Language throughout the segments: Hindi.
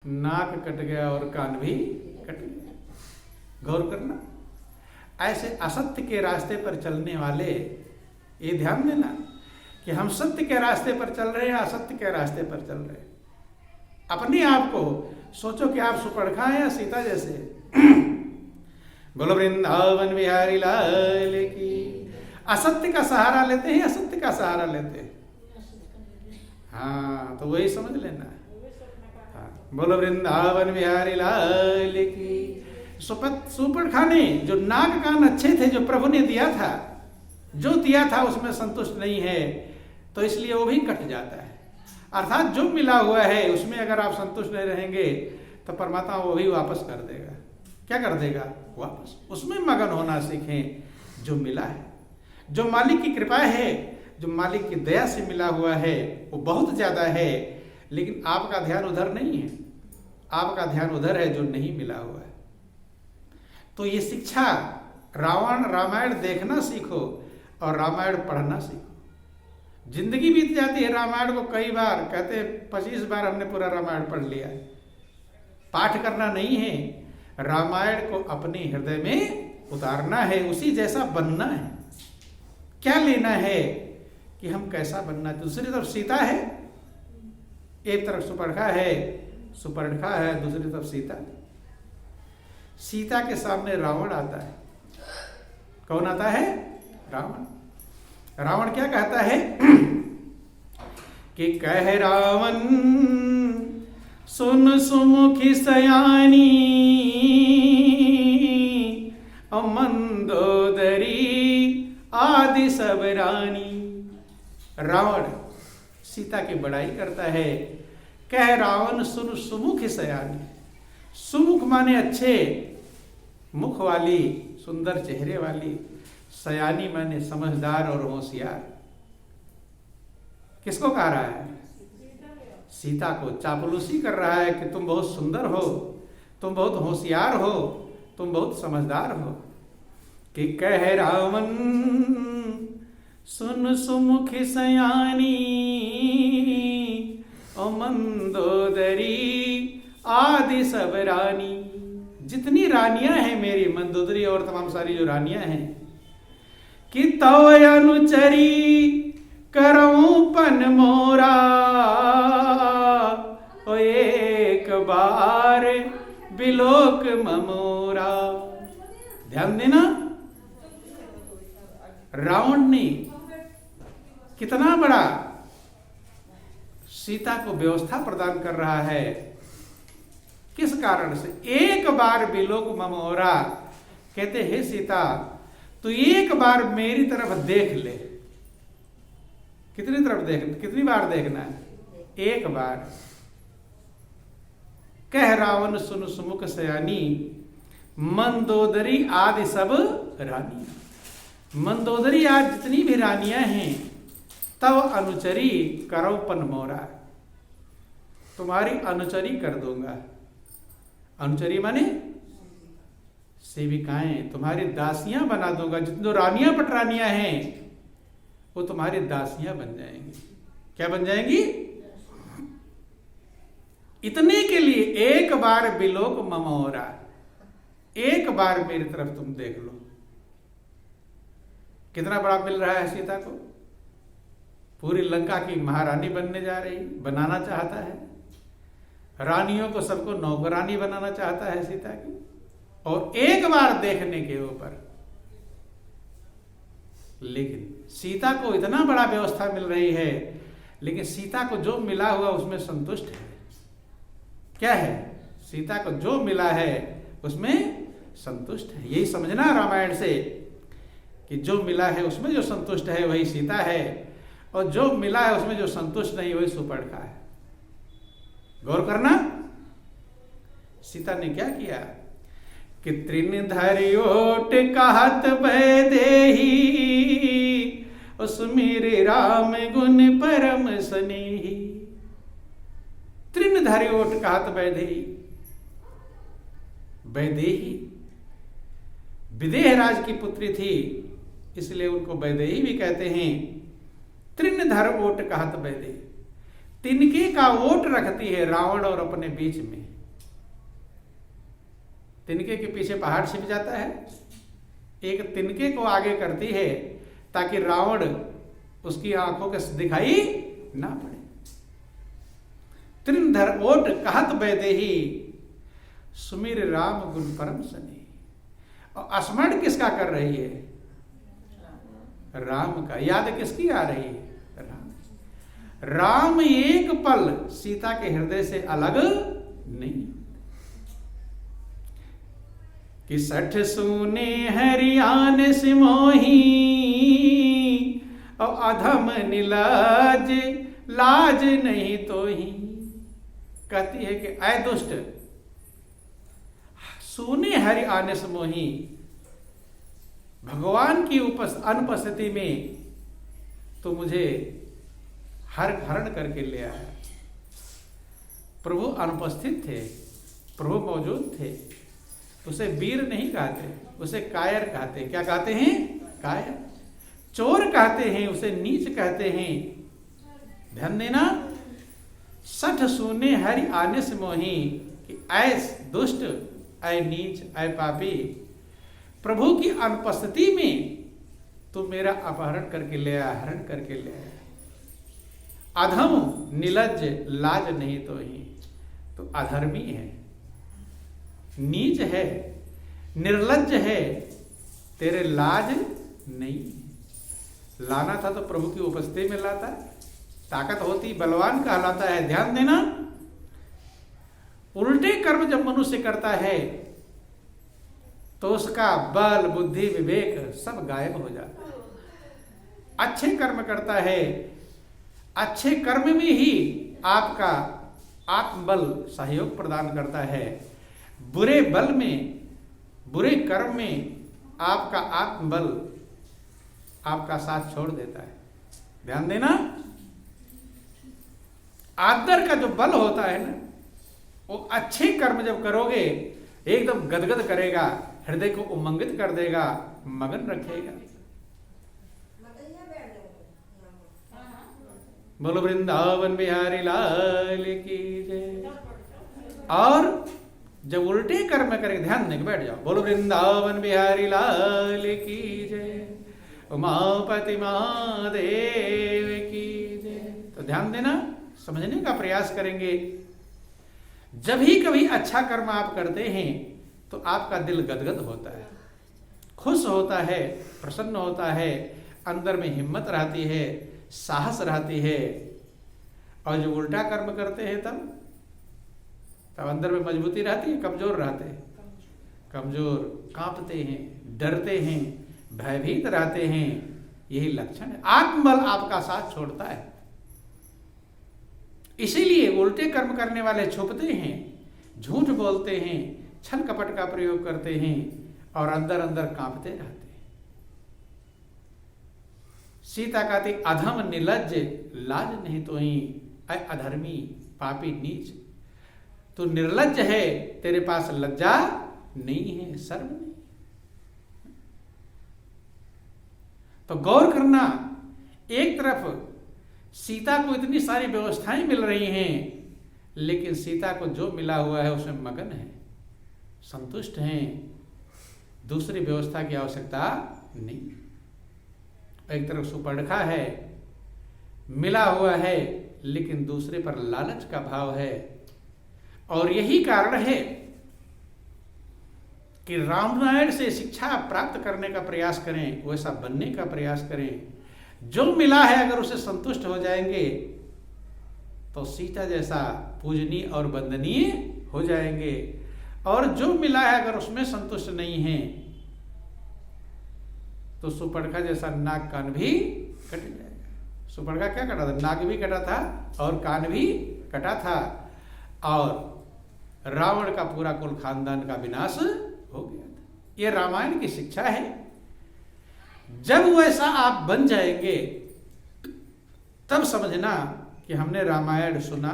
नाक कट गया और कान भी कट गया। गौर करना, ऐसे असत्य के रास्ते पर चलने वाले, ये ध्यान देना कि हम सत्य के रास्ते पर चल रहे हैं, असत्य के रास्ते पर चल रहे हैं। अपने आप को सोचो कि आप सुपर्णखा हैं या सीता जैसे। बोलो वृंदावन बिहारी लाल की। असत्य का सहारा लेते हैं, असत्य का सहारा लेते हैं। हाँ, तो वही समझ लेना। हाँ, बोलो वृंदावन बिहारी लाल की। सुपर्णखा ने जो नाक कान अच्छे थे, जो प्रभु ने दिया था, जो दिया था उसमें संतुष्ट नहीं है, तो इसलिए वो भी कट जाता है। अर्थात जो मिला हुआ है उसमें अगर आप संतुष्ट नहीं रहेंगे तो परमात्मा वो भी वापस कर देगा। क्या कर देगा? वापस। उसमें मगन होना सीखें जो मिला है, जो मालिक की कृपा है, जो मालिक की दया से मिला हुआ है, वो बहुत ज्यादा है, लेकिन आपका ध्यान उधर नहीं है। आपका ध्यान उधर है जो नहीं मिला हुआ है। तो ये शिक्षा, रामायण देखना सीखो और रामायण पढ़ना सीखो। जिंदगी बीत जाती है रामायण को कई बार, कहते 25 बार हमने पूरा रामायण पढ़ लिया है। पाठ करना नहीं है, रामायण को अपने हृदय में उतारना है, उसी जैसा बनना है। क्या लेना है कि हम कैसा बनना है। दूसरी तरफ सीता है, एक तरफ सुपर्णखा है, दूसरी तरफ सीता। सीता के सामने रावण आता है। कौन आता है? रावण। रावण क्या कहता है कि कह रावण सुन सुमुखी सयानी, मंदोदरी आदि सब रानी। रावण सीता की बड़ाई करता है। कह रावण सुन सुमुखी सयानी। सुमुख माने अच्छे मुख वाली, सुंदर चेहरे वाली। सयानी माने समझदार और होशियार। किसको कह रहा है? सीता को। चापलूसी कर रहा है कि तुम बहुत सुंदर हो, तुम बहुत होशियार हो, तुम बहुत समझदार हो। कि कह रावण सुन सुमुखी सयानी, ओ मंदोदरी आदि सब रानी। जितनी रानियां हैं मेरी, मंदोदरी और तमाम सारी जो रानियां हैं, कि तव अनुचरी करऊं पन मोरा, ओ एक बार बिलोक ममोरा। ध्यान देना, रावण ने कितना बड़ा सीता को व्यवस्था प्रदान कर रहा है। किस कारण से? एक बार बिलोक ममोरा। कहते हे सीता, तो एक बार मेरी तरफ देख ले। कितनी तरफ कितनी बार देखना है? एक बार। कह रावण सुन सुमुख सयानी, मंदोदरी आदि सब रानी। मंदोदरी आज जितनी भी रानियां हैं, तब अनुचरी करो पन मोरा। तुम्हारी अनुचरी कर दूंगा। अनुचरी माने सेविकाएं, तुम्हारी दासियां बना दूंगा। जितनी रानियां पटरानियां हैं वो तुम्हारी दासियां बन जाएंगी। क्या बन जाएंगी? इतने के लिए एक बार बिलोक ममोरा, एक बार मेरी तरफ तुम देख लो। कितना बड़ा मिल रहा है सीता को। पूरी लंका की महारानी बनने जा रही, बनाना चाहता है। रानियों को सबको नौकरानी बनाना चाहता है सीता की। और एक बार देखने के ऊपर, लेकिन सीता को इतना बड़ा व्यवस्था मिल रही है, लेकिन सीता को जो मिला हुआ उसमें संतुष्ट है। क्या है? सीता को जो मिला है उसमें संतुष्ट है। यही समझना रामायण से कि जो मिला है उसमें जो संतुष्ट है वही सीता है, और जो मिला है उसमें जो संतुष्ट नहीं वही सुपर्णखा है। गौर करना, सीता ने क्या किया कि तृण धरि ओट कहत वैदेही, सुमिरि राम गुण परम स्नेही। तृण धरि ओट कहत वैदेही। वैदेही विदेह राज की पुत्री थी, इसलिए उनको वैदेही भी कहते हैं। तृण धर ओट कहत वैदेही। तिनके का वोट रखती है रावण और अपने बीच में। तिनके के पीछे पहाड़ छिप जाता है, एक तिनके को आगे करती है ताकि रावण उसकी आंखों के दिखाई ना पड़े। त्रिंधर ओट कहत बैदेही सुमिर राम गुण परम सनी। और स्मरण किसका कर रही है? राम का। याद किसकी आ रही है? राम। राम एक पल सीता के हृदय से अलग नहीं। कि सठ सूने हरियाण सिमोही और अधम निलाज लाज नहीं तो ही। कहती है कि ऐ दुष्ट, सूने हरि आने समोही, भगवान की अनुपस्थिति में तो मुझे हरण करके ले आया। प्रभु अनुपस्थित थे, प्रभु मौजूद थे। उसे वीर नहीं कहते, उसे कायर कहते। क्या कहते हैं? कायर। चोर कहते हैं, उसे नीच कहते हैं। ध्यान देना, सठ सूने हरि आने से मोही, कि ऐस दुष्ट, ऐ नीच, ऐ पापी, प्रभु की अनुपस्थिति में तू मेरा अपहरण करके ले आया, हरण करके ले आया। अधम निलज्ज लाज नहीं तो ही। तो अधर्मी है, नीच है, निर्लज्ज है, तेरे लाज नहीं। लाना था तो प्रभु की उपस्थिति में लाता। ताकत होती बलवान कहलाता है। ध्यान देना, उल्टे कर्म जब मनुष्य करता है तो उसका बल, बुद्धि, विवेक सब गायब हो जाता है। अच्छे कर्म करता है, अच्छे कर्म में ही आपका आत्मबल सहयोग प्रदान करता है। बुरे बल में, बुरे कर्म में आपका आत्मबल आपका साथ छोड़ देता है। ध्यान देना, आदर का जो बल होता है ना, वो अच्छे कर्म जब करोगे एकदम गदगद करेगा, हृदय को उमंगित कर देगा, मगन रखेगा। बोलो वृंदावन बिहारी लाल की जय। और जब उल्टे कर्म करें, ध्यान देके बैठ जाओ। बोलो वृंदावन बिहारी लाल की जय, उमापति महादेव की जय। तो ध्यान देना, समझने का प्रयास करेंगे। जब ही कभी अच्छा कर्म आप करते हैं तो आपका दिल गदगद होता है, खुश होता है, प्रसन्न होता है, अंदर में हिम्मत रहती है, साहस रहती है। और जो उल्टा कर्म करते हैं तब अंदर में मजबूती रहती है, कमजोर रहते हैं, कमजोर, कांपते हैं, डरते हैं, भयभीत रहते हैं। यही लक्षण है। आत्मबल आपका साथ छोड़ता है। इसीलिए उल्टे कर्म करने वाले छुपते हैं, झूठ बोलते हैं, छल कपट का प्रयोग करते हैं और अंदर अंदर कांपते रहते हैं। सीता कहती अधम निलज्ज लाज नहीं तो ही, ऐ अधर्मी, पापी, नीच, तू निर्लज्ज है, तेरे पास लज्जा नहीं है, शर्म नहीं। तो गौर करना, एक तरफ सीता को इतनी सारी व्यवस्थाएं मिल रही हैं, लेकिन सीता को जो मिला हुआ है उसमें मगन है, संतुष्ट हैं, दूसरी व्यवस्था की आवश्यकता नहीं। एक तरफ सुपर्णखा है, मिला हुआ है, लेकिन दूसरे पर लालच का भाव है। और यही कारण है कि रामायण से शिक्षा प्राप्त करने का प्रयास करें, वैसा बनने का प्रयास करें। जो मिला है अगर उसे संतुष्ट हो जाएंगे तो सीता जैसा पूजनीय और वंदनीय हो जाएंगे। और जो मिला है अगर उसमें संतुष्ट नहीं है तो सुपर्णखा जैसा नाक कान भी कट जाएगा। सुपर्णखा क्या कटा था? नाक भी कटा था और कान भी कटा था, और रावण का पूरा कुल खानदान का विनाश हो गया था। यह रामायण की शिक्षा है। जब वैसा आप बन जाएंगे तब समझना कि हमने रामायण सुना,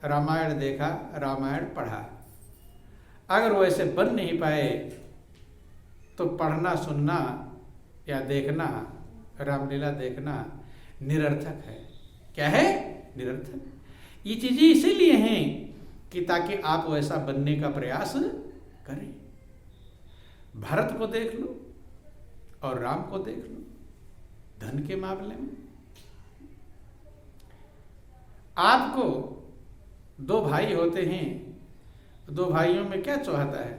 रामायण देखा, रामायण पढ़ा। अगर वैसे बन नहीं पाए तो पढ़ना, सुनना या देखना, रामलीला देखना निरर्थक है। क्या है? निरर्थक। ये चीजें इसीलिए हैं कि ताकि आप वैसा बनने का प्रयास करें। भरत को देख लो और राम को देख लो, धन के मामले में आपको दो भाई होते हैं, दो भाइयों में क्या चाहता है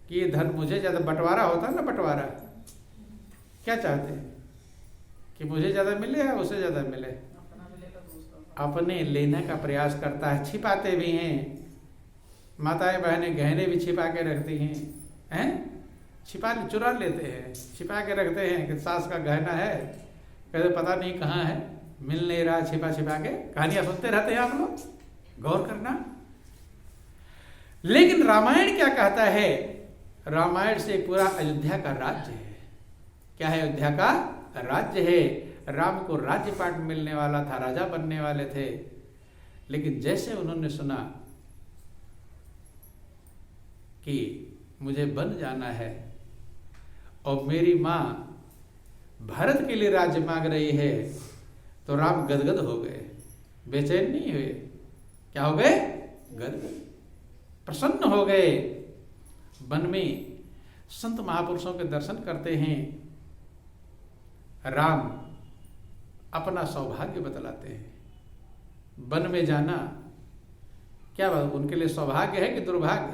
कि ये धन मुझे ज्यादा, बंटवारा होता है ना, बंटवारा, क्या चाहते हैं कि मुझे ज्यादा मिले या उसे ज्यादा मिले, अपने लेने का प्रयास करता है। छिपाते भी हैं, माताएं बहनें गहने भी छिपा के रखती हैं, छिपा चुरा लेते हैं, छिपा के रखते हैं कि सास का गहना है, कहते पता नहीं कहाँ है, मिल नहीं रहा, छिपा छिपा के। कहानियां सुनते रहते हैं आप लोग, गौर करना। लेकिन रामायण क्या कहता है? रामायण से पूरा अयोध्या का राज्य है। क्या है? अयोध्या का राज्य है। राम को राज्यपाट मिलने वाला था, राजा बनने वाले थे, लेकिन जैसे उन्होंने सुना कि मुझे बन जाना है और मेरी मां भरत के लिए राज्य मांग रही है, तो राम गदगद हो गए, बेचैन नहीं हुए। क्या हो गए? गदगद, प्रसन्न हो गए। वन में संत महापुरुषों के दर्शन करते हैं, राम अपना सौभाग्य बतलाते हैं। वन में जाना क्या बात, उनके लिए सौभाग्य है कि दुर्भाग्य?